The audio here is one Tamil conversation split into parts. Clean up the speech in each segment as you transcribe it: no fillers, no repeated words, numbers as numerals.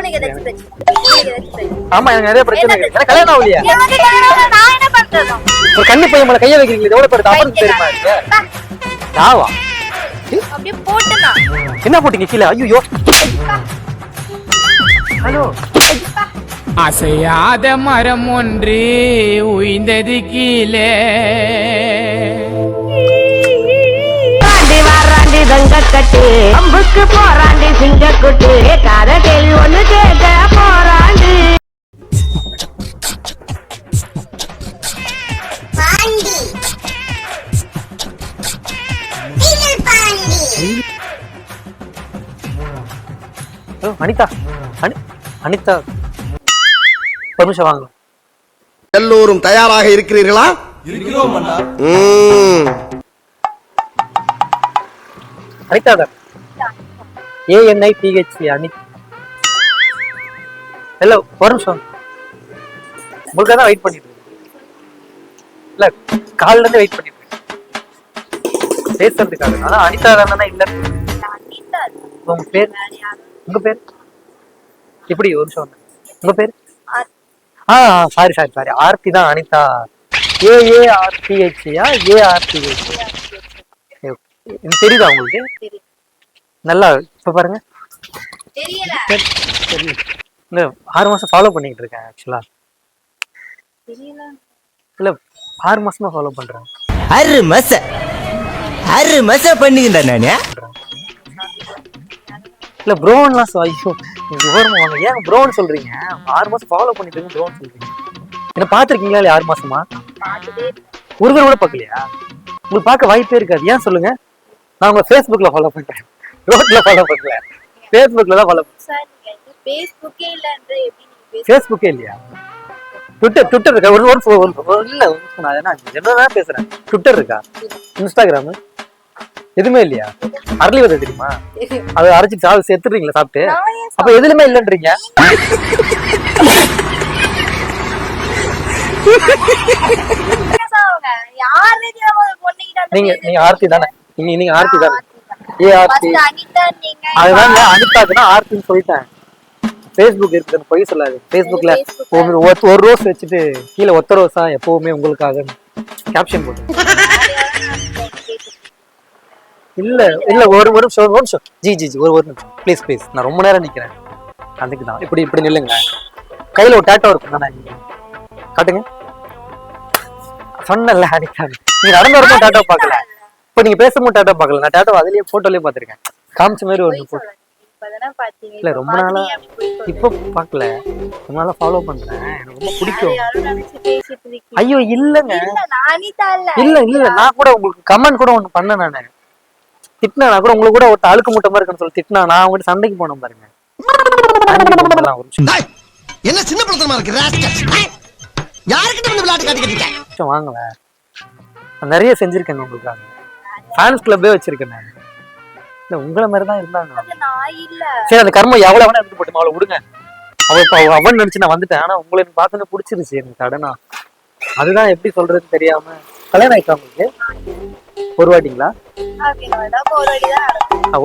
உனக்கு ஏதாச்சும் பிரச்சனை? ஆமா எனக்கு நிறைய பிரச்சனை இருக்கு. எனக்கு கல்யாணம் ஆகலையா? நான் என்ன பண்றது? ஒரு கண்ணி பையன் மேல கைய வைக்கிறீங்க, இது எவ்வளவு பேர் தப்பு தெரியுமா இது? யாவா அப்படியே போட்டுனா என்ன போட்டீங்க கீழே? ஐயோ ஹலோ. அசையாத மரம் ஒன்று உய்ந்தது கீழே. வாராண்டி தங்கக்கட்டு அம்புக்கு போராண்டி சிங்கக்குட்டு காத கேள்வி ஒண்ணு கேட்க போராண்டி. அனிதா அனிதா பர்மிஷன் வாங்க. எல்லோரும் தயாராக இருக்கிறீர்களா? அனிதா தான் ANITHA அனிதா. ஹலோ ஒரு நிமிஷம், உங்களுக்காக தான் வெயிட் பண்ணிட்டு இருக்கேன். இல்ல காலைல இருந்து வெயிட் பண்ணிட்டு இருக்கேன் பேசுறதுக்காக. ஆனா அனிதா தானே இல்ல. உங்க பேர்? உங்க பேர் எப்படி? ஒரு நிமிஷம், உங்க பேர்? சாரி ஆர்த்தி தான். அனிதா AARTHA ARTH தெரியுதா உங்களுக்கு? நல்லா இப்ப பாருங்க. இந்த 6 மாசம் ஃபாலோ பண்ணிட்டு இருக்கேன் ஆக்சுவலா. இல்ல 6 மாசமா ஃபாலோ பண்றேன். 6 மாசம் பண்ணிக்கிட்டேன் நானே. இல்ல ப்ரோன்லாம் ஐயோ வாங்க, ஏன் ப்ரோன்னு சொல்றீங்க? 6 மாசம் ஃபாலோ பண்ணிட்டு இருக்கேன் ப்ரோன்னு சொல்றீங்க. என்ன பாத்துருக்கீங்களா இல்ல 6 மாசமா? ஒரு தடவை கூட பாக்கலையா? உங்களுக்கு பார்க்க வாய்ப்பே இருக்காது. ஏன் சொல்லுங்க? நான் உங்க Facebookல ஃபாலோ பண்றேன், ரோட்ல ஃபாலோ பண்ணல, Facebookல தான் ஃபாலோ பண்றேன். Facebookே இல்லையா? ட்விட்டர் இருக்கா? இல்ல என்ன பேசுறேன். ட்விட்டர் இருக்கா? இன்ஸ்டாகிராம் எதுவுமே இல்லையா? அரளி விதை தெரியுமா? அது அரைச்சி செத்துறீங்களா சாப்பிட்டு? அப்ப எதுலுமே இல்லன்றீங்க. நீங்க ஆர்த்தி தானே? நீங்க ஆர்த்தி தானே? அதுதான் அனிதாக்குன்னா ஆர்த்தின்னு சொல்லிட்டேன். Facebook இருக்குன்னு போய் சொல்லாது. Facebookல ஒரு ரோஸ் வச்சுட்டு கீழே ஒத்த ரோஸா எப்பவுமே உங்களுக்காக கேப்ஷன் போட்டு. இல்ல ஒரு நிமிஷம் ஜி ஒரு நிமிஷம் ப்ளீஸ் நான் ரொம்ப நேரம் நிக்கிறேன். அதுக்கு தான் இப்படி நில்லுங்க. கையில ஒரு டேட்டோ இருக்கும் தானே, காட்டுங்க. சொன்னல அனிதா, நீங்க நடந்து வரும்போது டேட்டோ பார்க்கல, இப்ப நீங்க பேசும்போது டேட்டோ பார்க்கல. நான் டேட்டோ அதுலயே போட்டோலயே பாத்திருக்கேன், காமிச்ச மாதிரி ஒரு போட்டோ. இல்ல ரொம்ப நாளா இப்ப பாக்கல, ரொம்ப நாளா ஃபாலோ பண்றேன். எனக்கு ரொம்ப பிடிக்கும். ஐயோ இல்லங்க, இல்ல நான் கூட உங்களுக்கு கமெண்ட் கூட ஒண்ணு பண்ண. நானு திட்டினா கூட உங்களுக்கு கூட ஒரு அழுக்கு மூட்டை மாதிரி இருக்குன்னு சொல்லி திட்டினா, நான் உங்ககிட்ட சண்டைக்கு போனேன் பாருங்க. என்ன சின்ன பிரச்சனை இருக்கு? யாருக்கிட்ட விளையாட்டு காட்டிக்கிட்டு வாங்கல, நிறைய செஞ்சிருக்கேன் உங்களுக்காக. ஃபேன்ஸ் கிளப்பே வச்சிருக்கேன் நான். இல்ல உங்களை மாதிரி தான் இருந்தாங்க. சரி அந்த கர்மம் எவ்வளவு வேணா எடுத்து போட்டு அவளை விடுங்க. அவன் நினைச்சு நான் வந்துட்டேன். ஆனா உங்களை எனக்கு பார்த்தோன்னே பிடிச்சிருச்சு எனக்கு சடனா. அதுதான் எப்படி சொல்றதுன்னு தெரியாம. கல்யாணம் ஆயிட்டா உங்களுக்கு? ஒரு வாட்டிங்களா?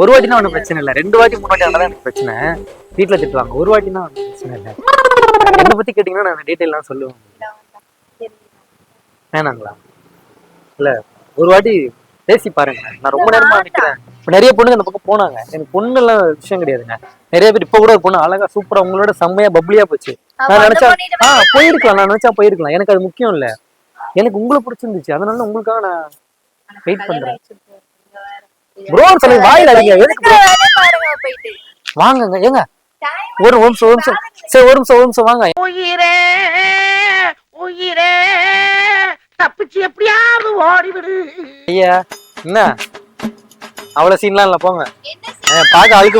ஒரு வாட்டினா ஒன்றும் பிரச்சனை இல்லை. 2 வாட்டி 3 வாட்டி ஆனாதான் எனக்கு பிரச்சனை. வீட்டுல திட்டுவாங்க. ஒரு வாட்டினா ஒன்றும் பிரச்சனை இல்லை. என்னை பத்தி கேட்டீங்கன்னா நான் டீட்டெயிலாம் சொல்லுவேன். வேணாங்களா? இல்ல ஒரு வாட்டி பேசி பாருங்க. நான் ரொம்ப நேரமா நிக்கிறேன். இப்ப நிறைய பொண்ணுங்க அந்த பக்கம் போனாங்க. எனக்கு பொண்ணு எல்லாம் விஷயம் கிடையாதுங்க. நிறைய பேர் இப்ப கூட ஒரு பொண்ணு அழகா சூப்பரா உங்களோட செம்மையா பப்ளியா போச்சு. நான் நினைச்சா போயிருக்கலாம், நான் நினைச்சா போயிருக்கலாம். எனக்கு அது முக்கியம் இல்ல, எனக்கு உங்களை பிடிச்சிருந்துச்சு. அதனால உங்களுக்காக நான் வெயிட் பண்றேன். ப்ரோ சொல்லுங்க, வாயில அடிங்க. எதுக்கு வாங்க ஏங்க? ஒரு நிமிஷம் சரி, ஒரு நிமிஷம் வாங்க. உயிரே தப்பிச்சு எப்படியாவது ஓடிவிடு. ஐயா என்ன அவ்வளவு சீன்லாம் இல்ல, போங்க. பாக்க அழுக்கு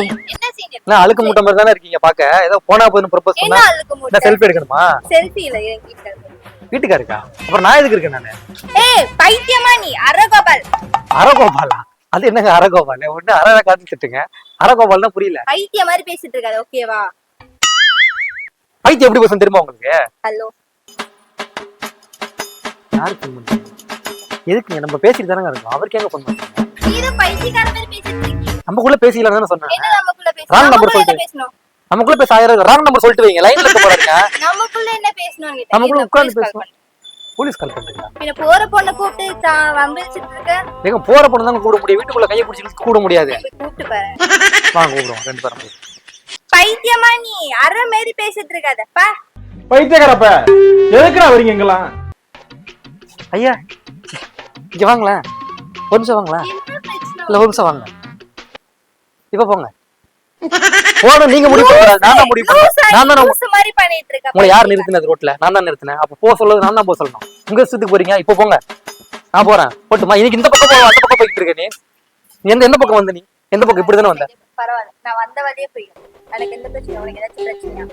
மூட்டை மாதிரி தானே இருக்கீங்க பாக்க. ஏதோ போனா போய் ப்ரொபோஸ் பண்ணா செல்ஃபி எடுக்கணுமா? செல்ஃபி இல்ல, வீட்டுக்கா இருக்கா? அப்புறம் நான் எதுக்கு இருக்கேன் நானு? ஏய் பைத்தியமா நீ? அரகோபாலா? அது என்னங்க அரகோபால்? ஒண்ணு அரை காத்து திட்டுங்க. அரகோபால்னா புரியல. பைத்தியம் மாதிரி பேசிட்டு இருக்காது, ஓகேவா? பைத்தியம் எப்படி பேசணும் தெரியுமா உங்களுக்கு? ஹலோ யாருக்கு ஃபோன்? எதுக்குங்க? நம்ம பேசிட்டு தானங்க இருக்கோம். அவருக்கு எங்க ஃபோன் பண்ணுங்க? நீ பைத்தியக்கார மாதிரி பேசிட்டு இருக்கீங்க. நமக்குள்ள பேசிக்கலாம் தானே சொன்னேன். என்ன நமக்குள்ள பேசணும்? ராங் நம்பர் சொல்லிட்டு பேசணும். நமக்குள்ள பேச 1000 ராங் நம்பர் சொல்லிட்டு வைங்க, லைன்ல இருக்க போறாங்க. நமக்குள்ள என்ன பேசணும்னு கேட்டா நமக்குள்ள உட்கார்ந்து பேசணும். போலீஸ் கால் பண்றீங்களா? பின்ன போற பொண்ணை கூப்பிட்டு வம்பிச்சிட்டு இருக்க. ஏங்க போற பொண்ணு தான் கூட முடியும், வீட்டுக்குள்ள கையை பிடிச்சிட்டு கூட முடியாது. கூப்பிட்டு பாரு. வாங்க கூப்பிடுவோம், 2 பேரும். பைத்தியமா நீ? அரை மாதிரி பேசிட்டு இருக்காதப்பா. பைத்தியக்காரப்ப எதுக்குடா வரீங்க எங்கெல்லாம்? ஐயா இங்க வாங்களேன், ஒரு நிமிஷம் வாங்களேன். என்ன பிரச்சனை? இல்ல ஒரு நிமிஷம் வாங்க, இப்ப போங்க. போன நீங்க முடிவு பண்ணக்கூடாது, நான் தான் முடிவு பண்ணேன். நான் தான் லூசு மாதிரி பண்ணிட்டு இருக்க. உங்களை யார் நிறுத்தினது ரோட்ல? நான் தான் நிறுத்தினேன். அப்ப போக சொல்றது நான் தான் போக சொல்லணும். உங்க இஷ்டத்துக்கு போறீங்க, இப்ப போங்க. நான் போறேன், போட்டுமா? இன்னைக்கு இந்த பக்கம் போவா, அந்த பக்கம் போயிட்டு இருக்க நீ. எந்த பக்கம் வந்த நீ? எந்த பக்கம்? இப்படிதானே வந்த? பரவாயில்ல, நான் வந்த வழியே போயிடும். எனக்கு எந்த பிரச்சனை? உனக்கு ஏதாச்சும் பிரச்சனையா?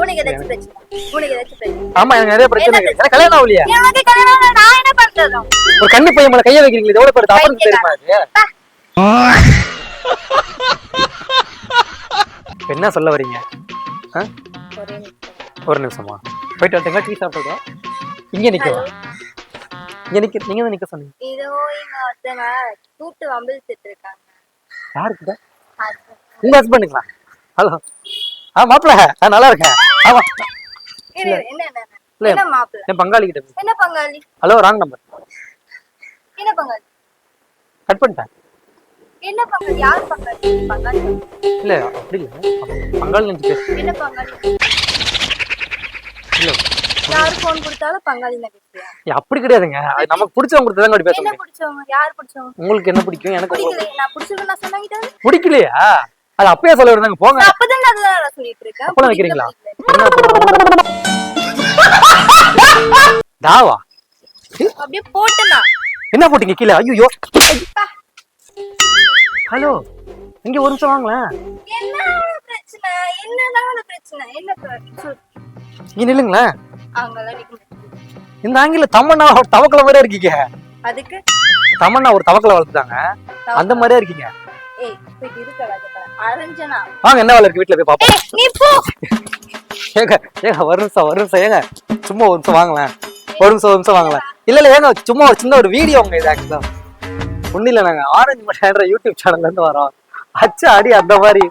உனக்கு ஏதாச்சும் பிரச்சனை? உனக்கு ஏதாச்சும் பிரச்சனை? ஆமா, எனக்கு நிறைய பிரச்சனை இருக்கு. எனக்கு கல்யாணம் ஆகலையா? எனக்கு கல்யாணம் ஆகல, நான் என்ன பண்றது? ஒரு கண்ணு பையன் மேல கைய வைக்கிறீங்களே, எவ்வளவு பேர் தப்பு தெரியுமா இது? என்ன சொல்ல வரீங்க? ஒரு நிமிஷமா போயிட்டு வரீங்களா? டீ சாப்பிட்டா இங்க நிக்கவா? இங்க நிக்க, நீங்க தான் நிக்க சொன்னீங்க. இதோ இங்க ஒருத்தங்க கூப்பிட்டு வம்பிச்சிட்டு இருக்காங்க. யாருக்கிட்ட? உங்க ஹஸ்பண்டுங்களா? ஹலோ, மாப்பிள்ள, நல்லா இருக்கேன். ஆமா, என்ன என்ன என்ன என்ன மாப்பிள்ள? என் பங்காளி கிட்ட. என்ன பங்காளி? Hello, wrong number. என்ன பங்காளி? கட் பண்ணிட்டேன். என்ன பங்காளி? யார் பங்காளி? பங்காளி இல்ல அப்படி இல்ல, பங்காளி நினைச்சு பேசு. என்ன பங்காளி? இல்ல யார் போன் கொடுத்தாலும் பங்காளி தான் பேசுறியா? அப்படி கிடையாதுங்க, அது நமக்கு பிடிச்சவங்க கொடுத்து தான் பேச என்ன முடியும். பிடிச்சவங்க? யார் பிடிச்சவங்க? உங்களுக்கு என்ன பிடிக்கும்? எனக்கு பிடிக்கல. நான் பிடிச்சது நான் சொன்னாங்க. பிடிக்கலையா? அது அப்பயே சொல்ல விடுறாங்க, போங்க. அப்பதான் அதுதான் சொல்லிட்டு இருக்கேன். அப்பளம் வைக்கிறீங்களா? தாவா அப்படியே போட்டுனா என்ன போட்டீங்க கீழே? ஐயோ, ஹலோ, இங்க ஒரு நிமிஷம் வாங்களேன். என்ன பிரச்சனை? என்னதான் பிரச்சனை? என்ன பிரச்சனை? இங்க நில்லுங்களேன். அங்கெல்லாம் நிக்க முடியாது. இந்த ஆங்கில தமன்னா தவக்கல மாதிரியே இருக்கீங்க. அதுக்கு தமன்னா ஒரு தவக்கல வளர்த்துட்டாங்க, அந்த மாதிரியே இருக்கீங்க. ஏய் போய் இருக்காத அரஞ்சனா. வாங்க, என்ன வேலை இருக்கு வீட்டுல போய் பாப்போம். நீ போ. ஏங்க ஒரு நிமிஷம் ஏங்க, சும்மா ஒரு நிமிஷம் வாங்களேன். ஒரு நிமிஷம் வாங்களேன். இல்ல ஏங்க, சும்மா ஒரு சின்ன ஒரு வீடியோ உங்க இது. ஆக்சுவலா ஒண்ணு இல்ல, நாங்க ஆரஞ்சு மட்டைன்ற யூடியூப் சேனல்ல இருந்து வரோம். அச்சா அடி அந்த மாதிரி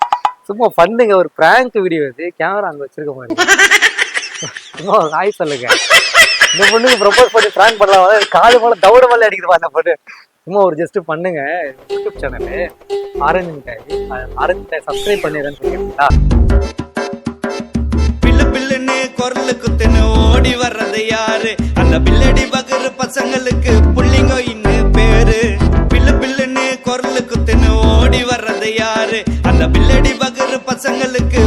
சும்மா பண்ணுங்க, ஒரு பிராங்க் வீடியோ. இது கேமரா அங்க வச்சிருக்க மாதிரி. சும்மா ஒரு ஹாய் சொல்லுங்க. இந்த பொண்ணுக்கு ப்ரொபோஸ் பண்ணி பிராங்க் பண்ணலாம், காலு மேல தவிட மேல அடிக்குது அந்த பொண்ணு. சும்மா ஒரு ஜஸ்ட் பண்ணுங்க. யூடியூப் சேனல் ஆரஞ்சு மிட்டாய் சப்ஸ்கிரைப் பண்ணிடுறேன்னு சொல்லிருக்கீங்களா? பில்லு பில்லுன்னு குரலு குத்துன்னு ஓடி வர்றது யாரு? அந்த பில்லடி பகரு பசங்களுக்கு புள்ளிங்க இன்னும் பேரு. பில்லு பில்லுன்னு குரலு குத்துன்னு ஓடி வர்றது யாரு? அந்த பில்லடி பகரு பசங்களுக்கு